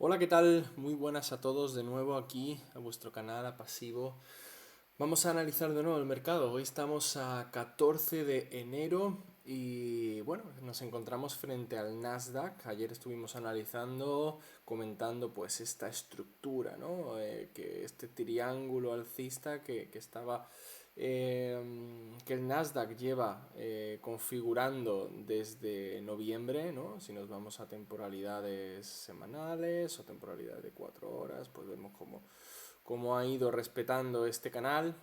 Hola, ¿qué tal? Muy buenas a todos de nuevo aquí a vuestro canal a Pasivo. Vamos a analizar de nuevo el mercado. Hoy estamos a 14 de enero y bueno, nos encontramos frente al Nasdaq. Ayer estuvimos analizando, comentando pues esta estructura, ¿no? Que este triángulo alcista que estaba que el Nasdaq lleva configurando desde noviembre, ¿no? Si nos vamos a temporalidades semanales o temporalidades de 4 horas, pues vemos cómo ha ido respetando este canal.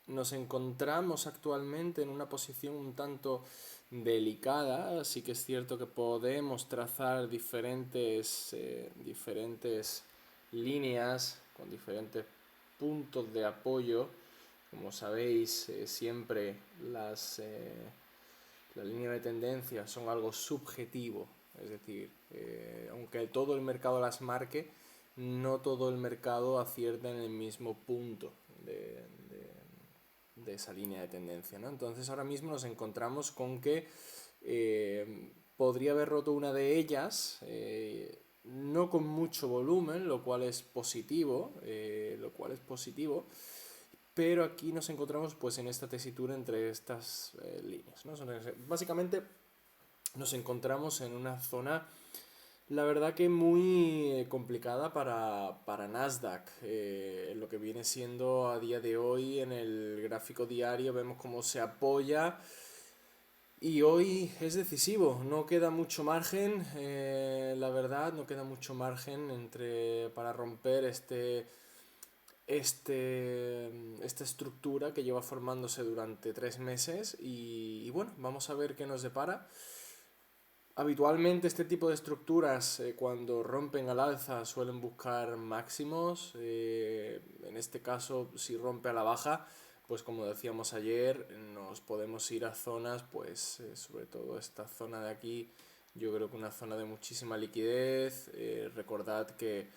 Nos encontramos actualmente en una posición un tanto delicada, sí que es cierto que podemos trazar diferentes líneas con diferentes puntos de apoyo. Como sabéis, siempre las líneas de tendencia son algo subjetivo, es decir, aunque todo el mercado las marque, no todo el mercado acierta en el mismo punto de, de esa línea de tendencia, ¿no? Entonces ahora mismo nos encontramos con que podría haber roto una de ellas, no con mucho volumen, lo cual es positivo, pero aquí nos encontramos pues en esta tesitura entre estas líneas, ¿no? Básicamente nos encontramos en una zona, la verdad que muy complicada para Nasdaq. Lo que viene siendo a día de hoy en el gráfico diario vemos cómo se apoya y hoy es decisivo. No queda mucho margen, la verdad, no queda mucho margen para romper esta estructura que lleva formándose durante 3 meses y bueno, vamos a ver qué nos depara. Habitualmente este tipo de estructuras cuando rompen al alza suelen buscar máximos, en este caso si rompe a la baja, pues como decíamos ayer, nos podemos ir a zonas, pues sobre todo esta zona de aquí, yo creo que una zona de muchísima liquidez. Recordad que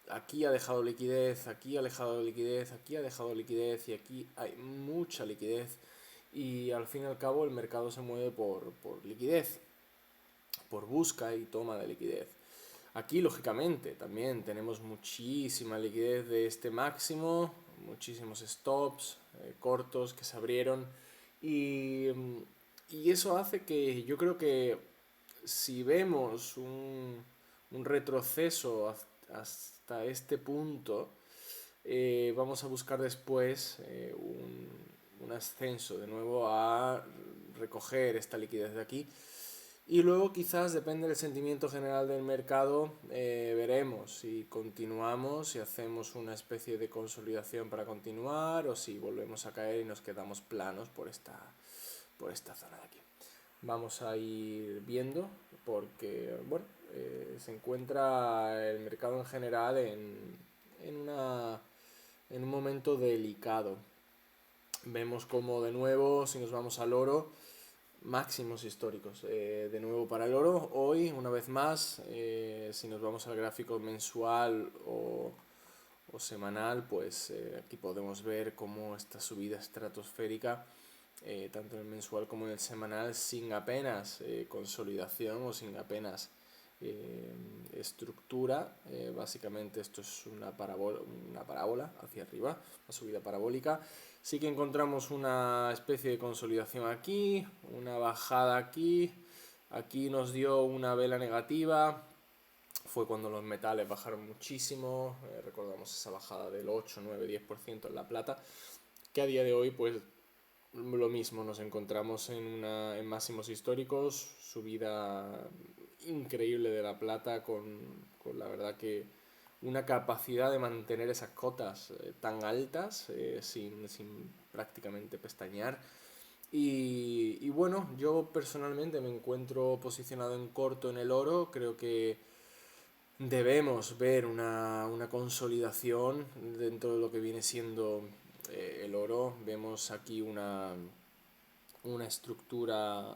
aquí ha dejado liquidez, aquí ha dejado liquidez, aquí ha dejado liquidez y aquí hay mucha liquidez y al fin y al cabo el mercado se mueve por liquidez, por busca y toma de liquidez. Aquí, lógicamente, también tenemos muchísima liquidez de este máximo, muchísimos stops cortos que se abrieron y eso hace que yo creo que si vemos un retroceso hasta este punto, vamos a buscar después un ascenso de nuevo a recoger esta liquidez de aquí. Y luego quizás depende del sentimiento general del mercado, veremos si continuamos, si hacemos una especie de consolidación para continuar o si volvemos a caer y nos quedamos planos por esta zona de aquí. Vamos a ir viendo porque, bueno, se encuentra el mercado en general en, una, en un momento delicado. Vemos como de nuevo, si nos vamos al oro, máximos históricos. De nuevo para el oro, hoy una vez más, si nos vamos al gráfico mensual o semanal, pues aquí podemos ver cómo esta subida estratosférica, tanto en el mensual como en el semanal, sin apenas consolidación o sin apenas eh, estructura. Básicamente esto es una parábola hacia arriba, una subida parabólica. Sí que encontramos una especie de consolidación aquí, una bajada aquí, aquí nos dio una vela negativa, fue cuando los metales bajaron muchísimo, recordamos esa bajada del 8, 9, 10% en la plata, que a día de hoy pues lo mismo, nos encontramos en máximos históricos, subida increíble de la plata con la verdad que una capacidad de mantener esas cotas tan altas sin prácticamente pestañear. Y bueno, yo personalmente me encuentro posicionado en corto en el oro, creo que debemos ver una consolidación dentro de lo que viene siendo el oro. Vemos aquí una estructura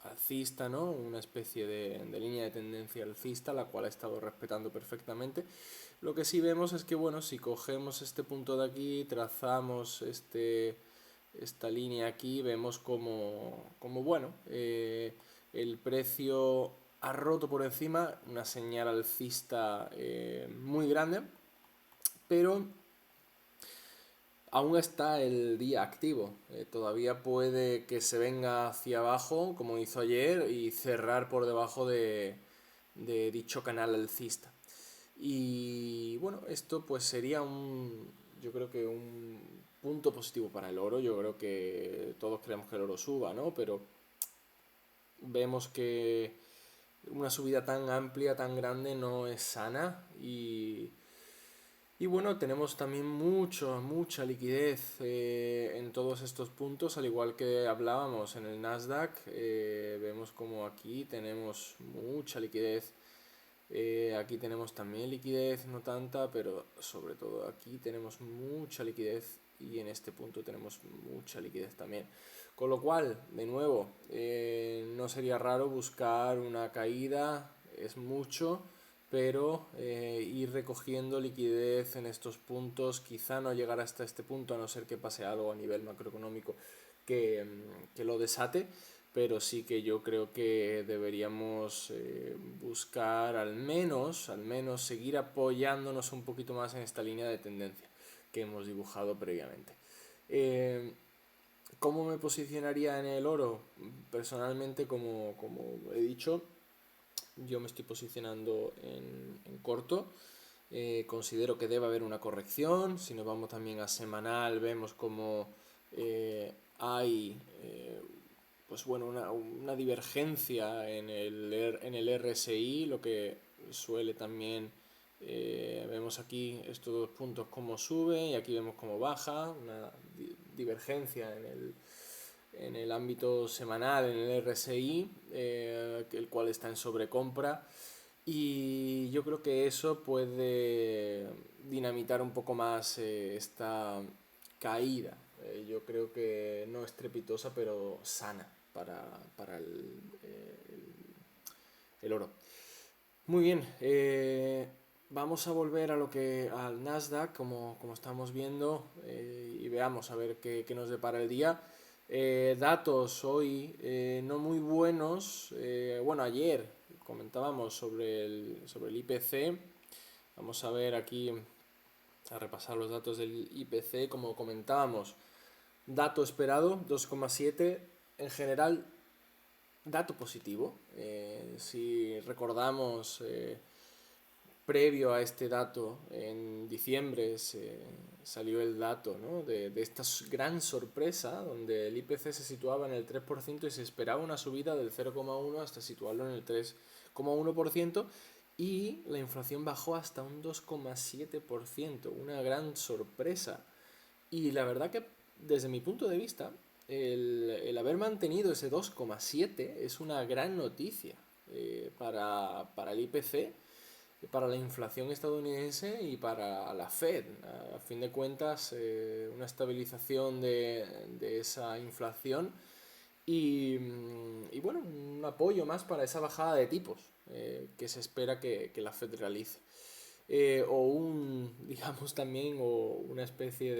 alcista, ¿no? Una especie de línea de tendencia alcista, la cual ha estado respetando perfectamente. Lo que sí vemos es que, bueno, si cogemos este punto de aquí, trazamos esta línea aquí, vemos como bueno, el precio ha roto por encima, una señal alcista muy grande, pero aún está el día activo. Todavía puede que se venga hacia abajo, como hizo ayer, y cerrar por debajo de dicho canal alcista. Y bueno, esto pues sería yo creo que un punto positivo para el oro. Yo creo que todos queremos que el oro suba, ¿no? Pero vemos que una subida tan amplia, tan grande, no es sana. Y bueno, tenemos también mucha liquidez en todos estos puntos, al igual que hablábamos en el Nasdaq. Vemos como aquí tenemos mucha liquidez. Aquí tenemos también liquidez, no tanta, pero sobre todo aquí tenemos mucha liquidez y en este punto tenemos mucha liquidez también. Con lo cual, de nuevo, no sería raro buscar una caída, es mucho, pero ir recogiendo liquidez en estos puntos, quizá no llegar hasta este punto a no ser que pase algo a nivel macroeconómico que lo desate, pero sí que yo creo que deberíamos buscar al menos seguir apoyándonos un poquito más en esta línea de tendencia que hemos dibujado previamente. Eh, ¿Cómo me posicionaría en el oro? Personalmente, como he dicho, yo me estoy posicionando en corto. Considero que debe haber una corrección. Si nos vamos también a semanal, vemos como hay pues bueno, una divergencia en el RSI, lo que suele también, vemos aquí estos dos puntos cómo sube y aquí vemos cómo baja, una divergencia en el ámbito semanal, en el RSI, el cual está en sobrecompra. Y yo creo que eso puede dinamitar un poco más esta caída. Yo creo que no estrepitosa, pero sana para el oro. Muy bien, vamos a volver al Nasdaq, como estamos viendo, y veamos a ver qué nos depara el día. Datos hoy no muy buenos. Bueno, ayer comentábamos sobre el IPC. Vamos a ver aquí, a repasar los datos del IPC. Como comentábamos, dato esperado 2,7. En general, dato positivo. Si recordamos, previo a este dato, en diciembre salió el dato, ¿no? de esta gran sorpresa, donde el IPC se situaba en el 3% y se esperaba una subida del 0,1 hasta situarlo en el 3,1%, y la inflación bajó hasta un 2,7%, una gran sorpresa. Y la verdad que desde mi punto de vista, el haber mantenido ese 2,7 es una gran noticia para el IPC, para la inflación estadounidense y para la Fed. A fin de cuentas, una estabilización de esa inflación y bueno, un apoyo más para esa bajada de tipos que se espera que la Fed realice. Digamos también, o una especie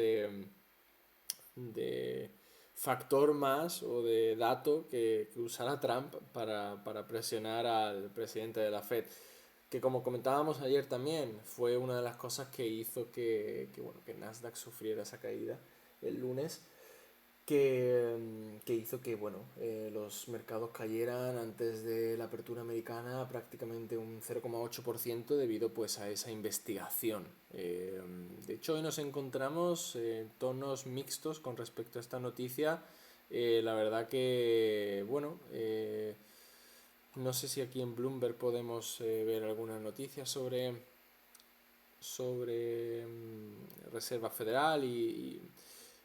de factor más o de dato que usará Trump para presionar al presidente de la Fed, que como comentábamos ayer también fue una de las cosas que hizo bueno, que Nasdaq sufriera esa caída el lunes, que hizo que bueno, los mercados cayeran antes de la apertura americana prácticamente un 0,8% debido pues a esa investigación. De hecho, hoy nos encontramos en tonos mixtos con respecto a esta noticia. La verdad que, bueno, no sé si aquí en Bloomberg podemos ver alguna noticia sobre Reserva Federal y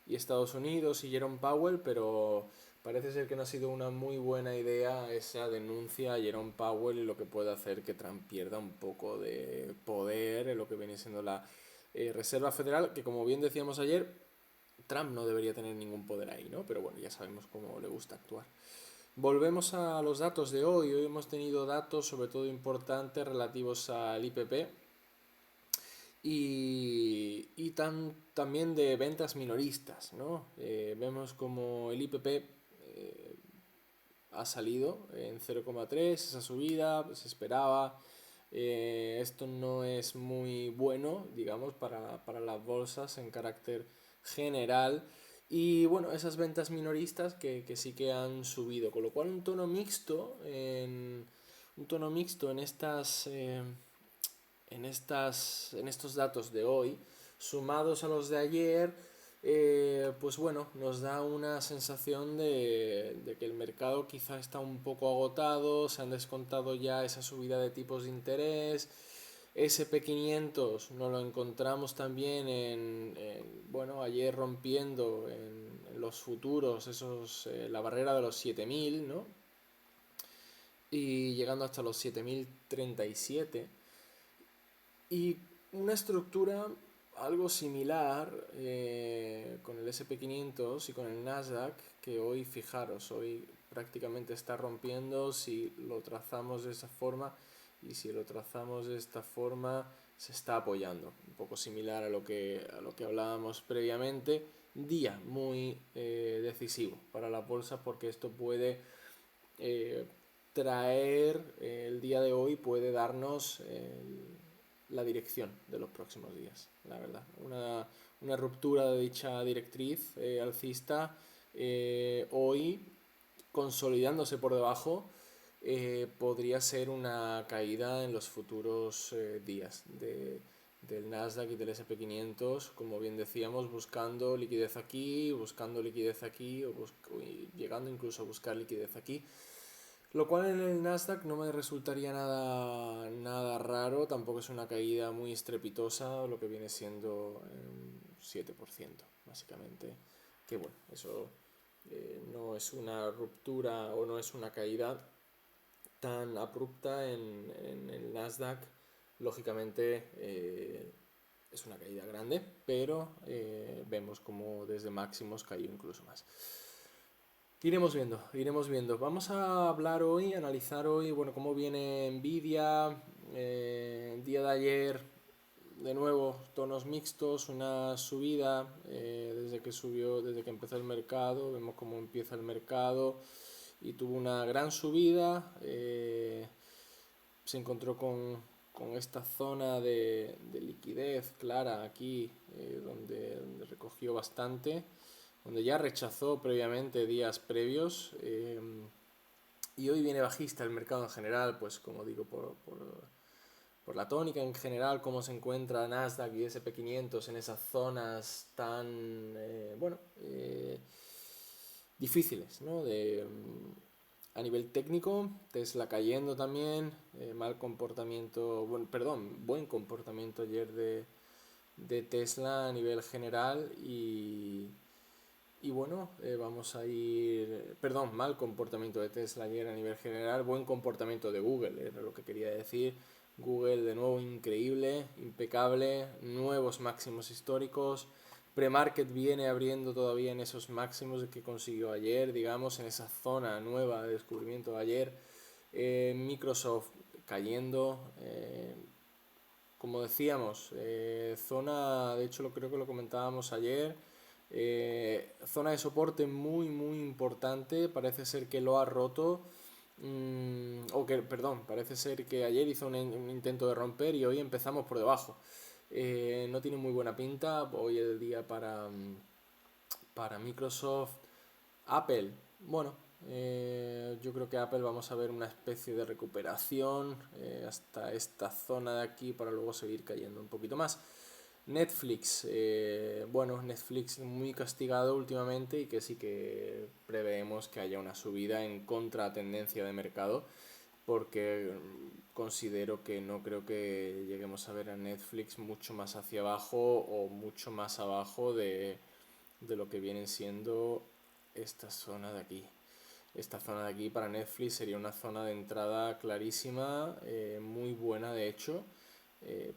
Estados Unidos y Jerome Powell, pero parece ser que no ha sido una muy buena idea esa denuncia a Jerome Powell y lo que puede hacer que Trump pierda un poco de poder en lo que viene siendo la Reserva Federal, que como bien decíamos ayer, Trump no debería tener ningún poder ahí, ¿no? Pero bueno, ya sabemos cómo le gusta actuar. Volvemos a los datos de hoy. Hoy hemos tenido datos sobre todo importantes relativos al IPP también de ventas minoristas, ¿no? Vemos como el IPP ha salido en 0,3 esa subida, se esperaba. Esto no es muy bueno, digamos, para las bolsas en carácter general. Y bueno, esas ventas minoristas que sí que han subido, con lo cual un tono mixto en estos datos de hoy, sumados a los de ayer, pues bueno, nos da una sensación de que el mercado quizá está un poco agotado, se han descontado ya esa subida de tipos de interés. SP500 nos lo encontramos también bueno, ayer rompiendo en los futuros la barrera de los 7000, ¿no? Y llegando hasta los 7037. Y una estructura algo similar con el SP500 y con el Nasdaq, que hoy, fijaros, hoy prácticamente está rompiendo si lo trazamos de esa forma, y si lo trazamos de esta forma se está apoyando, un poco similar a lo que hablábamos previamente. Día muy decisivo para la bolsa, porque esto puede eh, traer, el día de hoy puede darnos la dirección de los próximos días, la verdad. Una ruptura de dicha directriz alcista hoy, consolidándose por debajo, podría ser una caída en los futuros días del Nasdaq y del SP500, como bien decíamos, buscando liquidez aquí, y llegando incluso a buscar liquidez aquí. Lo cual en el Nasdaq no me resultaría nada raro, tampoco es una caída muy estrepitosa, lo que viene siendo 7%, básicamente. Que bueno, eso no es una ruptura o no es una caída tan abrupta en el Nasdaq. Lógicamente es una caída grande, pero vemos como desde máximos cayó incluso más. Iremos viendo, iremos viendo. Vamos a hablar hoy, analizar hoy, bueno, cómo viene Nvidia. El día de ayer, de nuevo, tonos mixtos, una subida desde que empezó el mercado. Vemos cómo empieza el mercado y tuvo una gran subida. Se encontró con esta zona de liquidez clara aquí, donde recogió bastante, donde ya rechazó previamente días previos, y hoy viene bajista el mercado en general, pues como digo, por la tónica en general, cómo se encuentra Nasdaq y SP500 en esas zonas tan, bueno, difíciles, ¿no? A nivel técnico, Tesla cayendo también, mal comportamiento, bueno, perdón, buen comportamiento ayer de Tesla a nivel general y bueno, vamos a ir, perdón, mal comportamiento de Tesla ayer a nivel general, buen comportamiento de Google, era lo que quería decir. Google de nuevo increíble, impecable, nuevos máximos históricos. Premarket viene abriendo todavía en esos máximos que consiguió ayer, digamos, en esa zona nueva de descubrimiento de ayer. Microsoft cayendo, como decíamos, zona, de hecho creo que lo comentábamos ayer, zona de soporte muy importante, parece ser que lo ha roto, perdón, parece ser que ayer hizo un intento de romper y hoy empezamos por debajo. No tiene muy buena pinta hoy el día para Microsoft. Apple, bueno, yo creo que Apple vamos a ver una especie de recuperación hasta esta zona de aquí para luego seguir cayendo un poquito más. Netflix, bueno, Netflix muy castigado últimamente y que sí que preveemos que haya una subida en contratendencia de mercado, porque considero que no creo que lleguemos a ver a Netflix mucho más hacia abajo o mucho más abajo de lo que vienen siendo esta zona de aquí. Esta zona de aquí para Netflix sería una zona de entrada clarísima, muy buena de hecho,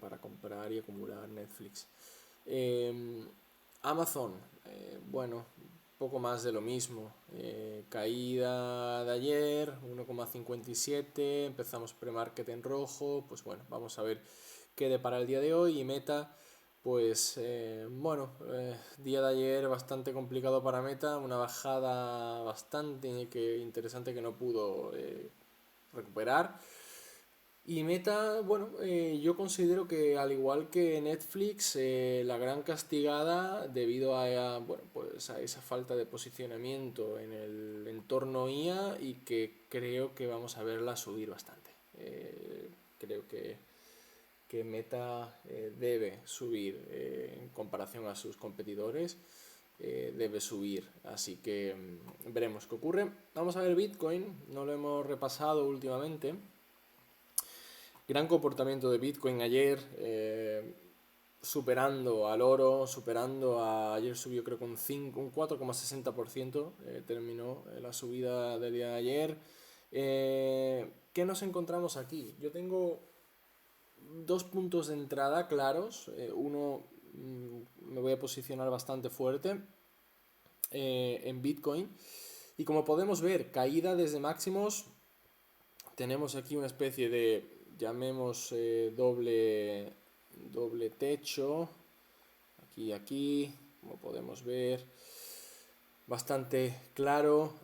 para comprar y acumular Netflix. Amazon, bueno, poco más de lo mismo. Caída de ayer, 1,57, empezamos pre-market en rojo, pues bueno, vamos a ver qué depara el día de hoy. Y Meta, Pues bueno, día de ayer bastante complicado para Meta, una bajada bastante interesante que no pudo recuperar. Y Meta, bueno, yo considero que al igual que Netflix, la gran castigada debido bueno, pues a esa falta de posicionamiento en el entorno IA y que creo que vamos a verla subir bastante. Creo que Meta debe subir en comparación a sus competidores, debe subir, así que veremos qué ocurre. Vamos a ver Bitcoin, no lo hemos repasado últimamente. Gran comportamiento de Bitcoin ayer, superando al oro, ayer subió creo que un 4,60%, terminó la subida del día de ayer. ¿Qué nos encontramos aquí? Yo tengo dos puntos de entrada claros. Uno, me voy a posicionar bastante fuerte en Bitcoin. Y como podemos ver, caída desde máximos. Tenemos aquí una especie de, llamemos doble techo. Aquí, como podemos ver, bastante claro.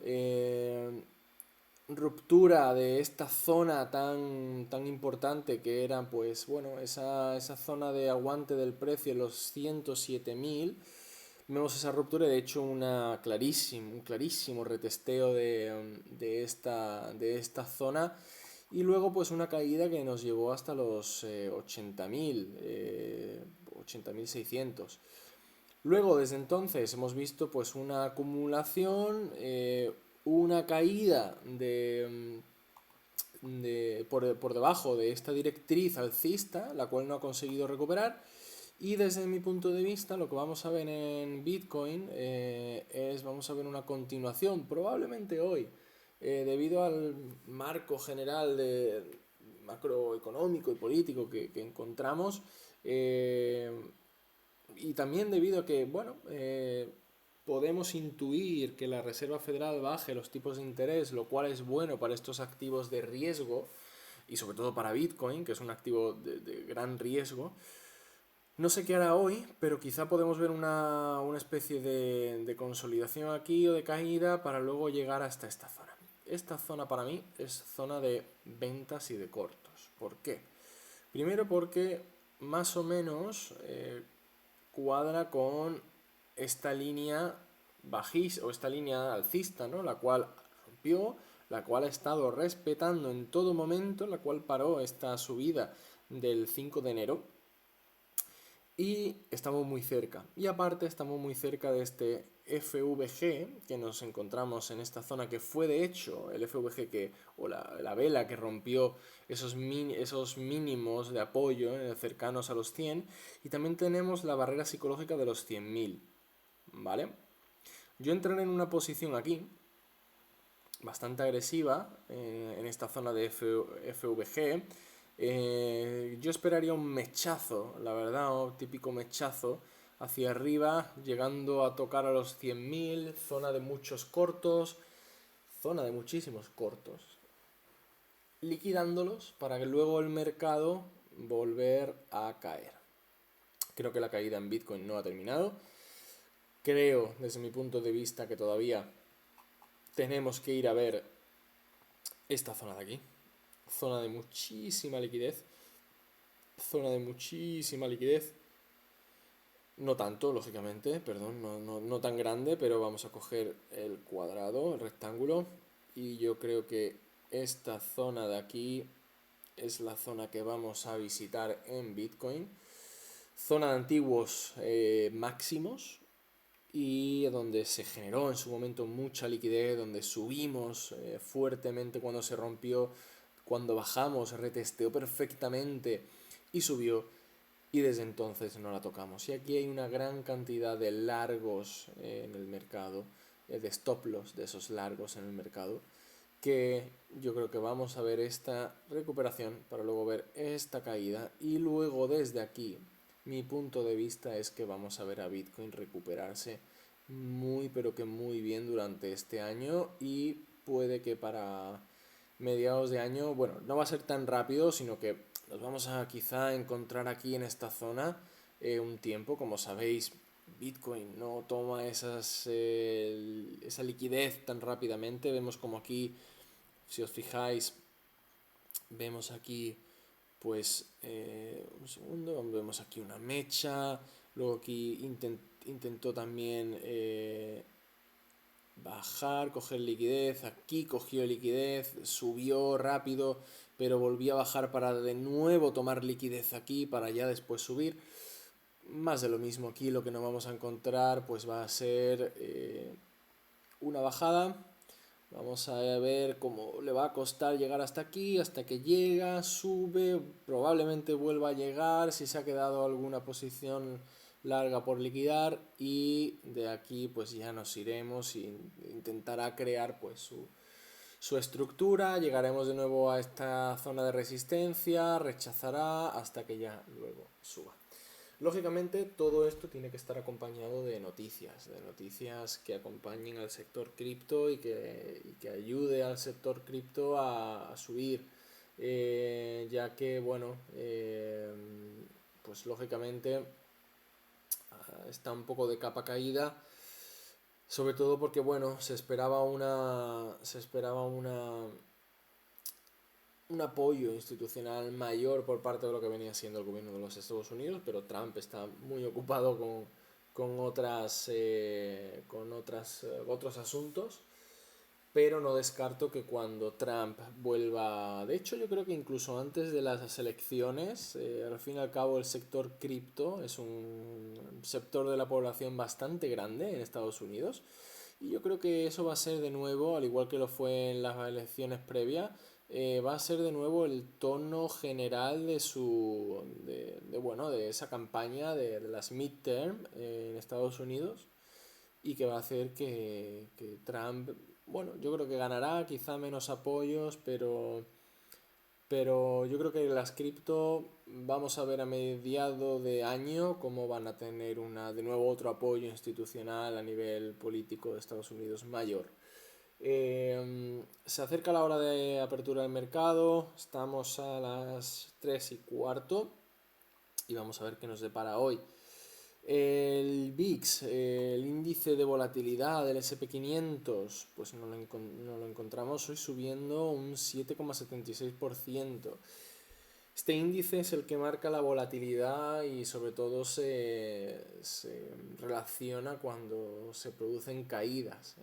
Ruptura de esta zona tan importante que era, pues bueno, esa zona de aguante del precio, los 107.000. Vemos esa ruptura y de hecho un clarísimo retesteo de esta zona. Y luego pues una caída que nos llevó hasta los 80.000, 80.600. Luego, desde entonces, hemos visto pues una acumulación, una caída por debajo de esta directriz alcista, la cual no ha conseguido recuperar. Y desde mi punto de vista, lo que vamos a ver en Bitcoin vamos a ver una continuación, probablemente hoy, debido al marco general macroeconómico y político que encontramos. Y también debido a que, bueno, podemos intuir que la Reserva Federal baje los tipos de interés, lo cual es bueno para estos activos de riesgo y sobre todo para Bitcoin, que es un activo de gran riesgo. No sé qué hará hoy, pero quizá podemos ver una especie de consolidación aquí o de caída para luego llegar hasta esta zona. Esta zona para mí es zona de ventas y de cortos. ¿Por qué? Primero porque más o menos cuadra con esta línea bajista o esta línea alcista, ¿no? La cual rompió, la cual ha estado respetando en todo momento, la cual paró esta subida del 5 de enero. Y estamos muy cerca. Y aparte estamos muy cerca de este FVG que nos encontramos en esta zona, que fue de hecho el FVG o la vela que rompió esos mínimos de apoyo cercanos a los 100. Y también tenemos la barrera psicológica de los 100.000. ¿Vale? Yo entraré en una posición aquí bastante agresiva en esta zona de FVG. Yo esperaría un mechazo, la verdad, un típico mechazo hacia arriba, llegando a tocar a los 100.000, zona de muchos cortos, zona de muchísimos cortos, liquidándolos para que luego el mercado volver a caer. Creo que la caída en Bitcoin no ha terminado. Creo, desde mi punto de vista, que todavía tenemos que ir a ver esta zona de aquí. Zona de muchísima liquidez. Zona de muchísima liquidez. No tanto, lógicamente, perdón, no tan grande, pero vamos a coger el cuadrado, el rectángulo. Y yo creo que esta zona de aquí es la zona que vamos a visitar en Bitcoin. Zona de antiguos máximos, y donde se generó en su momento mucha liquidez, donde subimos fuertemente cuando se rompió, cuando bajamos, retesteó perfectamente y subió, y desde entonces no la tocamos. Y aquí hay una gran cantidad de largos en el mercado, de stop loss de esos largos en el mercado, que yo creo que vamos a ver esta recuperación para luego ver esta caída, y luego desde aquí mi punto de vista es que vamos a ver a Bitcoin recuperarse muy pero que muy bien durante este año, y puede que para mediados de año, bueno, no va a ser tan rápido, sino que nos vamos a quizá encontrar aquí en esta zona un tiempo. Como sabéis, Bitcoin no toma esa liquidez tan rápidamente. Vemos como aquí, si os fijáis, vemos aquí pues un segundo, vemos aquí una mecha, luego aquí intentó también bajar, coger liquidez, aquí cogió liquidez, subió rápido, pero volvió a bajar para de nuevo tomar liquidez aquí, para ya después subir. Más de lo mismo aquí, lo que nos vamos a encontrar pues va a ser una bajada. Vamos a ver cómo le va a costar llegar hasta aquí, hasta que llega, sube, probablemente vuelva a llegar si se ha quedado alguna posición larga por liquidar, y de aquí pues ya nos iremos y intentará crear pues su estructura, llegaremos de nuevo a esta zona de resistencia, rechazará hasta que ya luego suba. Lógicamente, todo esto tiene que estar acompañado de noticias que acompañen al sector cripto y que ayude al sector cripto a subir, ya que, bueno, pues lógicamente está un poco de capa caída, sobre todo porque, bueno, se esperaba un apoyo institucional mayor por parte de lo que venía siendo el gobierno de los Estados Unidos, pero Trump está muy ocupado con otros asuntos. Pero no descarto que cuando Trump vuelva, de hecho yo creo que incluso antes de las elecciones, al fin y al cabo el sector cripto es un sector de la población bastante grande en Estados Unidos, y yo creo que eso va a ser de nuevo, al igual que lo fue en las elecciones previas, va a ser de nuevo el tono general de esa campaña de las midterm en Estados Unidos, y que va a hacer que Trump, bueno, yo creo que ganará, quizá menos apoyos, pero yo creo que las cripto vamos a ver a mediado de año cómo van a tener de nuevo otro apoyo institucional a nivel político de Estados Unidos mayor. Se acerca la hora de apertura del mercado, estamos a las 3:15 y vamos a ver qué nos depara hoy. El VIX, el índice de volatilidad del SP500, pues no lo encontramos hoy subiendo un 7,76%. Este índice es el que marca la volatilidad y sobre todo se relaciona cuando se producen caídas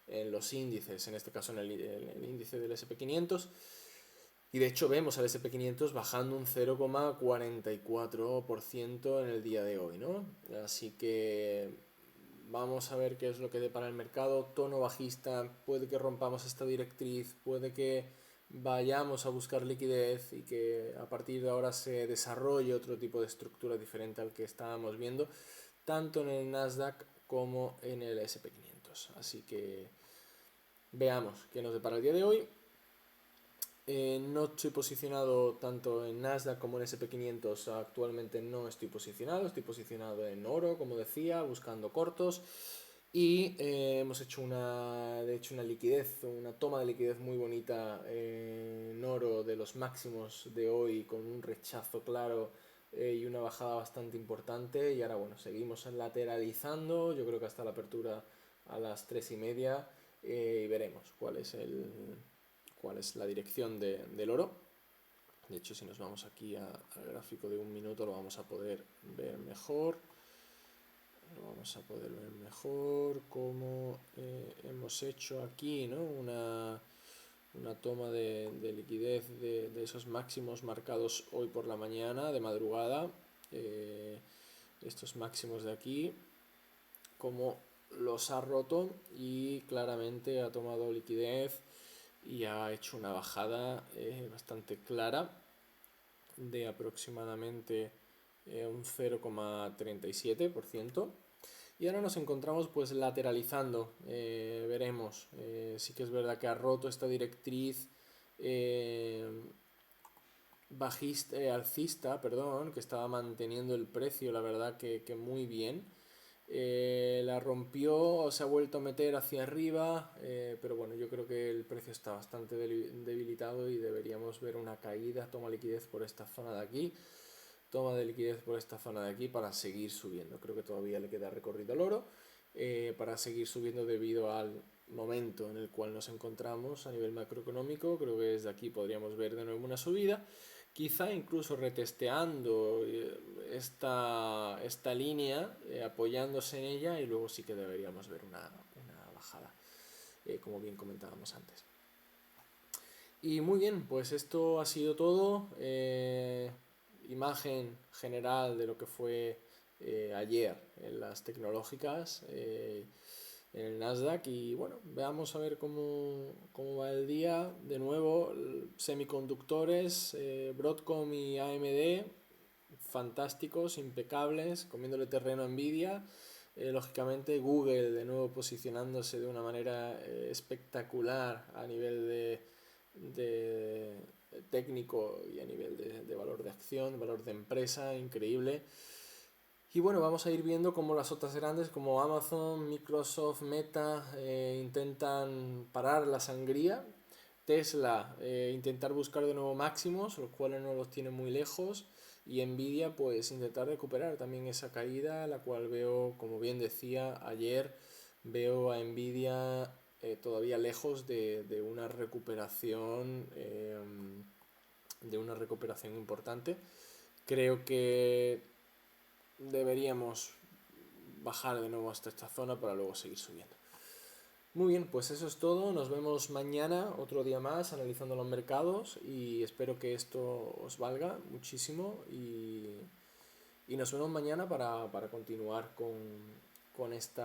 en los índices, en este caso en el índice del SP500. Y de hecho vemos al SP500 bajando un 0,44% en el día de hoy, ¿no? Así que vamos a ver qué es lo que depara el mercado. Tono bajista, puede que rompamos esta directriz, puede que vayamos a buscar liquidez y que a partir de ahora se desarrolle otro tipo de estructura diferente al que estábamos viendo, tanto en el Nasdaq como en el SP500. Así que veamos qué nos depara el día de hoy. No estoy posicionado tanto en Nasdaq como en SP500, actualmente no estoy posicionado en oro, como decía, buscando cortos, y hemos hecho una liquidez, una toma de liquidez muy bonita en oro de los máximos de hoy, con un rechazo claro y una bajada bastante importante, y ahora bueno, seguimos lateralizando, yo creo que hasta la apertura a las 3:30, y veremos cuál es la dirección del oro. De hecho, si nos vamos aquí al gráfico de un minuto, lo vamos a poder ver mejor. Como hemos hecho aquí, ¿no? Una toma de liquidez de esos máximos marcados hoy por la mañana, de madrugada. Estos máximos de aquí, como los ha roto y claramente ha tomado liquidez y ha hecho una bajada bastante clara de aproximadamente un 0,37%. Y ahora nos encontramos pues lateralizando, veremos, sí que es verdad que ha roto esta directriz alcista, perdón, que estaba manteniendo el precio, la verdad que muy bien. La rompió, se ha vuelto a meter hacia arriba, pero bueno, yo creo que el precio está bastante debilitado y deberíamos ver una caída, toma liquidez por esta zona de aquí. toma de liquidez por esta zona de aquí para seguir subiendo. Creo que todavía le queda recorrido al oro para seguir subiendo debido al momento en el cual nos encontramos a nivel macroeconómico. Creo que desde aquí podríamos ver de nuevo una subida, quizá incluso retesteando esta línea, apoyándose en ella, y luego sí que deberíamos ver una bajada, como bien comentábamos antes. Y muy bien, pues esto ha sido todo. Imagen general de lo que fue ayer en las tecnológicas, en el Nasdaq. Y bueno, veamos a ver cómo va el día. De nuevo, semiconductores, Broadcom y AMD, fantásticos, impecables, comiéndole terreno a Nvidia. Lógicamente Google de nuevo posicionándose de una manera espectacular a nivel de técnico y a nivel de valor de acción, valor de empresa, increíble. Y bueno, vamos a ir viendo cómo las otras grandes como Amazon, Microsoft, Meta intentan parar la sangría. Tesla intentar buscar de nuevo máximos, los cuales no los tiene muy lejos. Y Nvidia pues intentar recuperar también esa caída, la cual veo, como bien decía ayer, veo a Nvidia todavía lejos de una recuperación importante. Creo que deberíamos bajar de nuevo hasta esta zona para luego seguir subiendo. Muy bien, pues eso es todo. Nos vemos mañana, otro día más, analizando los mercados, y espero que esto os valga muchísimo, y nos vemos mañana para continuar con este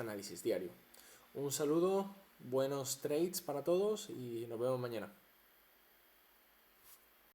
análisis diario. Un saludo, buenos trades para todos y nos vemos mañana.